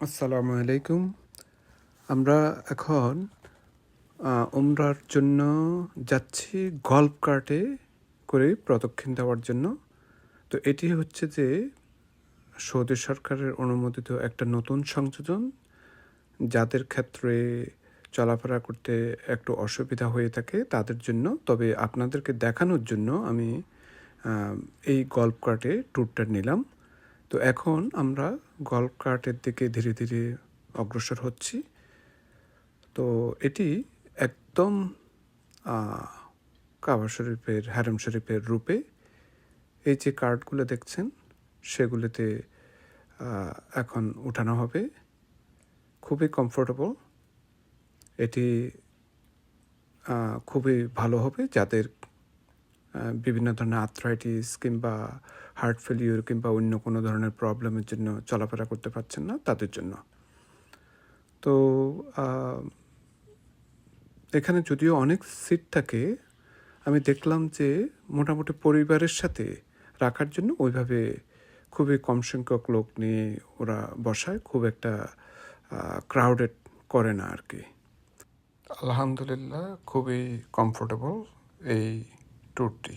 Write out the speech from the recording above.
আসসালামু আলাইকুম। আমরা এখন উমরার জন্য যাচ্ছি গল্ফ কার্টে করে প্রদক্ষিণ দেওয়ার জন্য। তো এটি হচ্ছে যে সৌদি সরকারের অনুমোদিত একটা নতুন সংযোজন, যাদের ক্ষেত্রে চলাফেরা করতে একটু অসুবিধা হয়ে থাকে তাদের জন্য। তবে আপনাদেরকে দেখানোর জন্য আমি এই গল্ফ কার্টে ট্যুরটা নিলাম। তো এখন আমরা গল্ফ কার্টের দিকে ধীরে ধীরে অগ্রসর হচ্ছি। তো এটি একদম কাবা শরীফের হারেম শরীফের রূপে। এই যে কার্ডগুলো দেখছেন সেগুলিতে এখন উঠানো হবে। খুবই কমফোর্টেবল। এটি খুবই ভালো হবে যাদের বিভিন্ন ধরনের আর্থ্রাইটিস কিংবা হার্ট ফেলিওর কিংবা অন্য কোনো ধরনের প্রবলেমের জন্য চলাফেরা করতে পারছেন না তাদের জন্য। তো এখানে যদিও অনেক সিট থাকে, আমি দেখলাম যে মোটামুটি পরিবারের সাথে রাখার জন্য ওইভাবে খুবই কম সংখ্যক লোক নিয়ে ওরা বসায়, খুব একটা ক্রাউডেড করে না আর কি। আলহামদুলিল্লাহ খুবই কমফোর্টেবল এই ট্যুরটি।